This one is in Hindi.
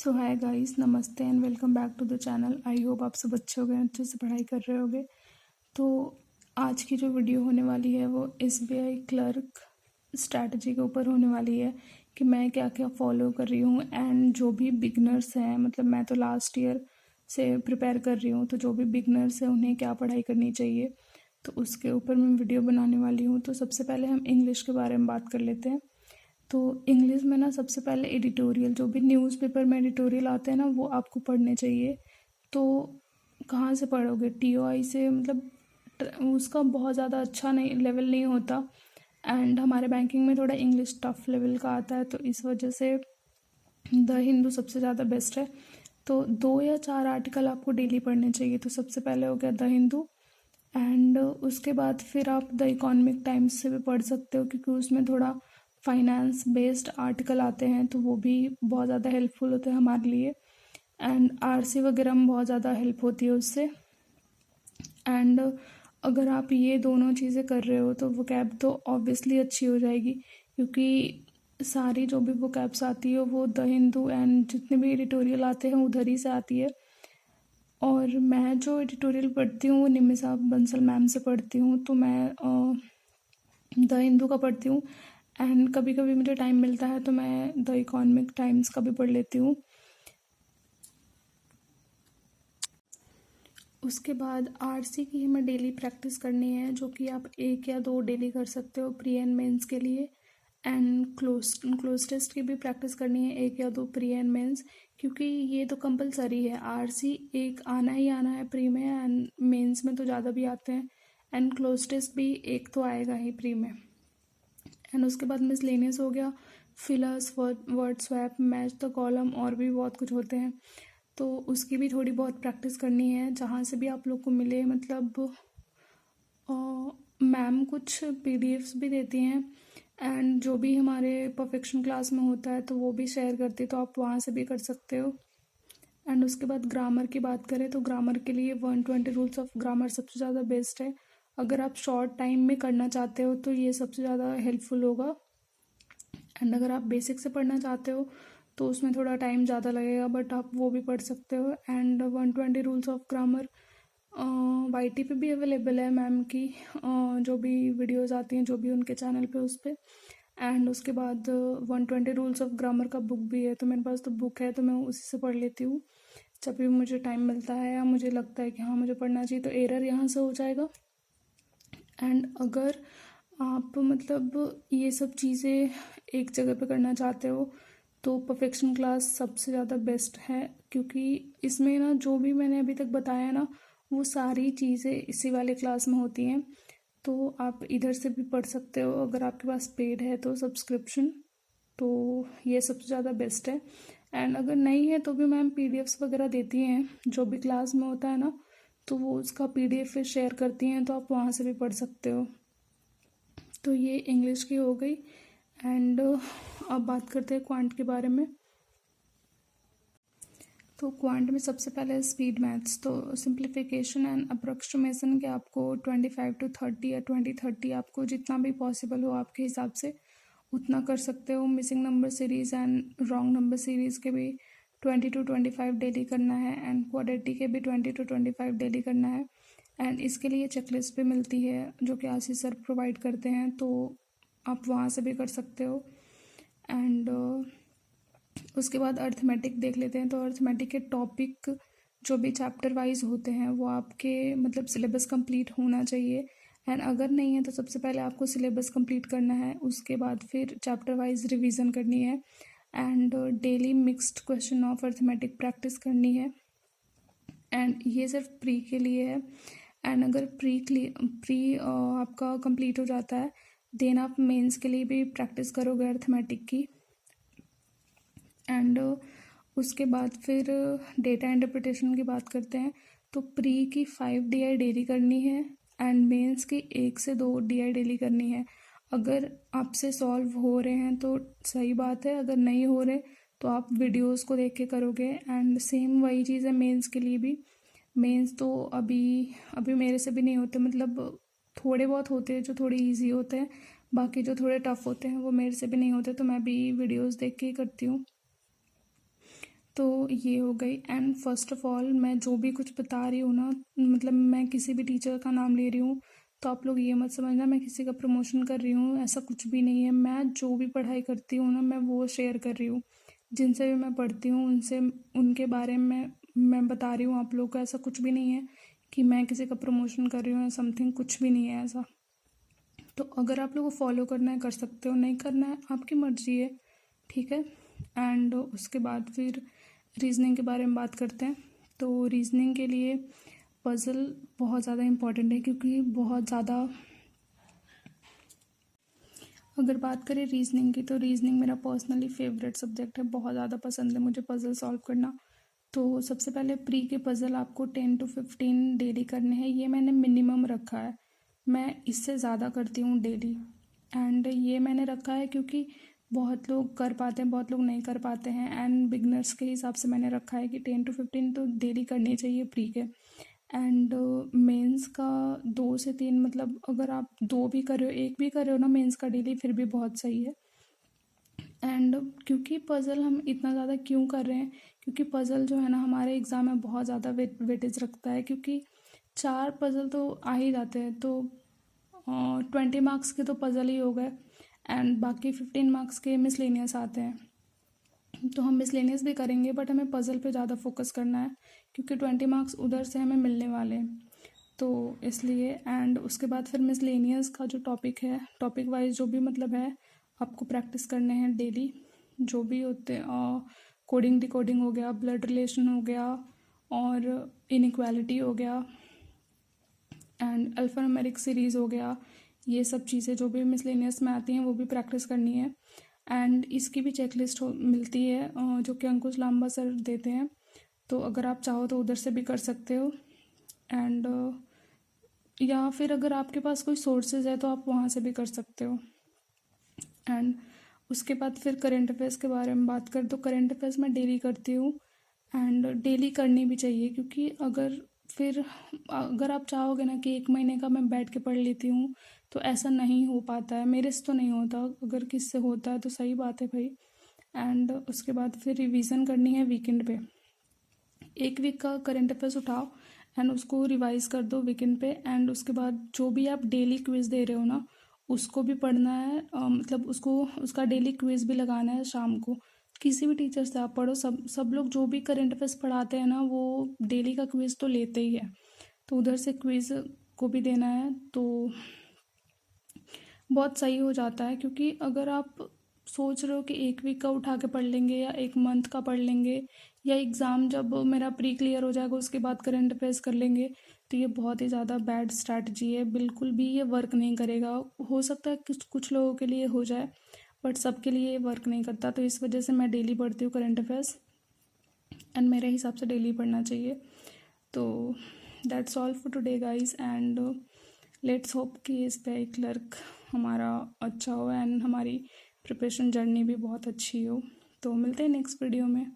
सो हाय गाइस, नमस्ते and welcome back to the channel. I hope आप सब अच्छे हो गए, अच्छे से पढ़ाई कर रहे होगे। तो आज की जो वीडियो होने वाली है वो एसबीआई क्लर्क स्ट्रैटेजी के ऊपर होने वाली है कि मैं क्या क्या फॉलो कर रही हूँ। एंड जो भी बिगनर्स हैं, मतलब मैं तो लास्ट ईयर से प्रिपेयर कर रही हूँ, तो जो भी बिगनर्स हैं उन्हें क्या पढ़ाई करनी चाहिए, तो उसके ऊपर मैं वीडियो बनाने वाली हूँ। तो सबसे पहले हम इंग्लिश के बारे में बात कर लेते हैं। तो इंग्लिश में ना सबसे पहले एडिटोरियल, जो भी न्यूज़पेपर में एडिटोरियल आते हैं ना, वो आपको पढ़ने चाहिए। तो कहाँ से पढ़ोगे? टीओआई से, मतलब उसका बहुत ज़्यादा अच्छा नहीं लेवल नहीं होता। एंड हमारे बैंकिंग में थोड़ा इंग्लिश टफ लेवल का आता है, तो इस वजह से द हिंदू सबसे ज़्यादा बेस्ट है। तो 2 या 4 आर्टिकल आपको डेली पढ़ने चाहिए। तो सबसे पहले हो गया द हिंदू, एंड उसके बाद फिर आप द इकोनॉमिक टाइम्स से भी पढ़ सकते हो, क्योंकि उसमें थोड़ा फाइनेंस बेस्ड आर्टिकल आते हैं, तो वो भी बहुत ज़्यादा हेल्पफुल होते हैं हमारे लिए। एंड आरसी वगैरह में बहुत ज़्यादा हेल्प होती है उससे। एंड अगर आप ये दोनों चीज़ें कर रहे हो तो वोकैब तो ऑब्वियसली अच्छी हो जाएगी, क्योंकि सारी जो भी वोकैब्स आती है वो द हिंदू एंड जितने भी एडिटोरियल आते हैं उधर ही से आती है। और मैं जो एडिटोरियल पढ़ती हूँ वो निमिषा बंसल मैम से पढ़ती हूँ, तो मैं द हिंदू का पढ़ती हूँ। एंड कभी कभी मुझे टाइम मिलता है तो मैं द इकोनॉमिक टाइम्स का भी पढ़ लेती हूँ। उसके बाद आरसी की हमें डेली प्रैक्टिस करनी है, जो कि आप 1 या 2 डेली कर सकते हो प्री एंड मेंस के लिए। एंड क्लोज टेस्ट की भी प्रैक्टिस करनी है, 1 या 2 प्री एंड मेंस, क्योंकि ये तो कंपलसरी है। आरसी एक आना ही आना है प्री में, एंड मेंस में तो ज़्यादा भी आते हैं। एंड क्लोज टेस्ट भी एक तो आएगा ही प्री में। एंड उसके बाद मिसलेनियस हो गया, fillers, word swap, match the column, और भी बहुत कुछ होते हैं। तो उसकी भी थोड़ी बहुत प्रैक्टिस करनी है, जहाँ से भी आप लोग को मिले। मतलब मैम कुछ पीडीएफ्स भी देती हैं, एंड जो भी हमारे परफेक्शन क्लास में होता है तो वो भी शेयर करती है, तो आप वहाँ से भी कर सकते हो। एंड उसके बाद ग्रामर की बात करें तो ग्रामर के लिए 120 रूल्स ऑफ ग्रामर सबसे ज़्यादा बेस्ट है। अगर आप शॉर्ट टाइम में करना चाहते हो तो ये सबसे ज़्यादा हेल्पफुल होगा। एंड अगर आप बेसिक से पढ़ना चाहते हो तो उसमें थोड़ा टाइम ज़्यादा लगेगा, बट आप वो भी पढ़ सकते हो। And 120 rules of grammar YT पे भी अवेलेबल है मैम की, जो भी वीडियोस आती हैं जो भी उनके चैनल पे, उस पर। एंड उसके बाद 120 रूल्स ऑफ ग्रामर का बुक भी है, तो मेरे पास तो बुक है, तो मैं उसी से पढ़ लेती हूँ जब भी मुझे टाइम मिलता है या मुझे लगता है कि हाँ मुझे पढ़ना चाहिए, तो एरर यहाँ से हो जाएगा। एंड अगर आप मतलब ये सब चीज़ें एक जगह पे करना चाहते हो तो परफेक्शन क्लास सबसे ज़्यादा बेस्ट है, क्योंकि इसमें ना जो भी मैंने अभी तक बताया ना वो सारी चीज़ें इसी वाले क्लास में होती हैं। तो आप इधर से भी पढ़ सकते हो अगर आपके पास पेड है तो सब्सक्रिप्शन, तो ये सबसे ज़्यादा बेस्ट है। एंड अगर नहीं है तो भी मैम पीडीएफ्स वगैरह देती हैं, जो भी क्लास में होता है ना तो वो उसका पीडीएफ फिर शेयर करती हैं, तो आप वहाँ से भी पढ़ सकते हो। तो ये इंग्लिश की हो गई। एंड अब बात करते हैं क्वांट के बारे में। तो क्वांट में सबसे पहले स्पीड मैथ्स, तो सिंप्लीफिकेशन एंड अप्रोक्सीमेशन के आपको 25 to 30 या 20-30 आपको जितना भी पॉसिबल हो आपके हिसाब से उतना कर सकते हो। Missing number series and wrong number series के भी 20 to 25 डेली करना है, एंड क्वाड्रेटिक के भी 20 to 25 डेली करना है। एंड इसके लिए चेकलिस्ट भी मिलती है जो कि आशीष सर प्रोवाइड करते हैं, तो आप वहाँ से भी कर सकते हो। एंड उसके बाद अर्थमेटिक देख लेते हैं। तो अर्थमेटिक के टॉपिक जो भी चैप्टर वाइज होते हैं वो आपके मतलब सिलेबस कंप्लीट होना चाहिए। एंड अगर नहीं है तो सबसे पहले आपको सिलेबस कंप्लीट करना है, उसके बाद फिर चैप्टर वाइज रिवीजन करनी है। And daily mixed question of arithmetic practice करनी है। एंड ये सिर्फ प्री के लिए है। एंड अगर प्री आपका कंप्लीट हो जाता है देन आप मेंस के लिए भी प्रैक्टिस करोगे अर्थमेटिक की। एंड उसके बाद फिर डेटा इंटरप्रिटेशन की बात करते हैं। तो प्री की 5 DI डेली करनी है, एंड मेंस की 1 से 2 DI डेली करनी है। अगर आपसे सॉल्व हो रहे हैं तो सही बात है, अगर नहीं हो रहे तो आप वीडियोस को देख के करोगे। एंड सेम वही चीज़ है मेंस के लिए भी। मेंस तो अभी अभी मेरे से भी नहीं होते, मतलब थोड़े बहुत होते हैं जो थोड़े इजी होते हैं, बाकी जो थोड़े टफ होते हैं वो मेरे से भी नहीं होते, तो मैं भी वीडियोस देख के ही करती हूँ। तो ये हो गई। एंड फर्स्ट ऑफ ऑल मैं जो भी कुछ बता रही हूँ ना, मतलब मैं किसी भी टीचर का नाम ले रही हूँ, तो आप लोग ये मत समझना मैं किसी का प्रमोशन कर रही हूँ, ऐसा कुछ भी नहीं है। मैं जो भी पढ़ाई करती हूँ ना, मैं वो शेयर कर रही हूँ। जिनसे भी मैं पढ़ती हूँ उनसे, उनके बारे में मैं बता रही हूँ आप लोग को। ऐसा कुछ भी नहीं है कि मैं किसी का प्रमोशन कर रही हूँ या समथिंग, कुछ भी नहीं है ऐसा। तो अगर आप लोगों को फॉलो करना है कर सकते हो, नहीं करना है आपकी मर्जी है, ठीक है। एंड उसके बाद फिर रीजनिंग के बारे में बात करते हैं। तो रीजनिंग के लिए पज़ल बहुत ज़्यादा इम्पॉर्टेंट है, क्योंकि बहुत ज़्यादा, अगर बात करें रीजनिंग की, तो रीजनिंग मेरा पर्सनली फेवरेट सब्जेक्ट है। बहुत ज़्यादा पसंद है मुझे पज़ल सॉल्व करना। तो सबसे पहले प्री के पज़ल आपको 10 to 15 डेली करने हैं, ये मैंने मिनिमम रखा है। मैं इससे ज़्यादा करती हूँ डेली। एंड ये मैंने रखा है क्योंकि बहुत लोग कर पाते हैं, बहुत लोग नहीं कर पाते हैं। एंड बिगनर्स के हिसाब से मैंने रखा है कि 10 to 15 तो डेली करनी चाहिए प्री के। एंड मेंस का 2 से 3, मतलब अगर आप 2 भी कर रहे हो, 1 भी कर रहे हो ना मेंस का डेली, फिर भी बहुत सही है। एंड क्योंकि पज़ल हम इतना ज़्यादा क्यों कर रहे हैं, क्योंकि पज़ल जो है ना हमारे एग्ज़ाम में बहुत ज़्यादा वेटेज रखता है। क्योंकि 4 पज़ल तो आ ही जाते हैं, तो 20 मार्क्स के तो पज़ल ही हो गए। एंड बाकी 15 मार्क्स के मिसलेनियस आते हैं। तो हम मिसलेनियस भी करेंगे, बट हमें पज़ल पे ज़्यादा फोकस करना है, क्योंकि 20 मार्क्स उधर से हमें मिलने वाले हैं, तो इसलिए। एंड उसके बाद फिर मिसलेनियस का जो टॉपिक है, टॉपिक वाइज जो भी मतलब है, आपको प्रैक्टिस करने हैं डेली। जो भी होते हैं, कोडिंग डिकोडिंग हो गया, ब्लड रिलेशन हो गया, और इनइक्वालिटी हो गया, एंड अल्फ़ान्यूमेरिक सीरीज़ हो गया। ये सब चीज़ें जो भी मिसलेनियस में आती हैं वो भी प्रैक्टिस करनी है। एंड इसकी भी चेकलिस्ट मिलती है, जो कि अंकुश लांबा सर देते हैं। तो अगर आप चाहो तो उधर से भी कर सकते हो। एंड या फिर अगर आपके पास कोई सोर्सेज है तो आप वहाँ से भी कर सकते हो। एंड उसके बाद फिर करंट अफेयर्स के बारे में बात करें, तो करंट अफेयर्स मैं डेली करती हूँ। एंड डेली करनी भी चाहिए, क्योंकि अगर आप चाहोगे ना कि 1 महीने का मैं बैठ के पढ़ लेती हूँ, तो ऐसा नहीं हो पाता है। मेरे से तो नहीं होता, अगर किससे होता है तो सही बात है भाई। एंड उसके बाद फिर रिवीजन करनी है वीकेंड पे। 1 वीक का करंट अफेयर्स उठाओ एंड उसको रिवाइज कर दो वीकेंड पे। एंड उसके बाद जो भी आप डेली क्विज दे रहे हो ना, उसको भी पढ़ना है, मतलब उसका डेली क्विज भी लगाना है शाम को। किसी भी टीचर से आप पढ़ो, सब लोग जो भी करंट अफेयर्स पढ़ाते हैं ना, वो डेली का क्विज तो लेते ही है, तो उधर से क्विज को भी देना है, तो बहुत सही हो जाता है। क्योंकि अगर आप सोच रहे हो कि 1 वीक का उठा के पढ़ लेंगे या 1 मंथ का पढ़ लेंगे, या एग्ज़ाम जब मेरा प्री क्लियर हो जाएगा उसके बाद करंट अफेयर्स कर लेंगे, तो ये बहुत ही ज़्यादा बैड स्ट्रैटेजी है। बिल्कुल भी ये वर्क नहीं करेगा। हो सकता है कुछ कुछ लोगों के लिए हो जाए, बट सबके लिए ये वर्क नहीं करता। तो इस वजह से मैं डेली पढ़ती हूँ करंट अफेयर्स, एंड मेरे हिसाब से डेली पढ़ना चाहिए। तो that's all for today guys. And let's hope कि SBI क्लर्क हमारा अच्छा हो, एंड हमारी प्रिपरेशन जर्नी भी बहुत अच्छी हो। तो मिलते हैं नेक्स्ट वीडियो में।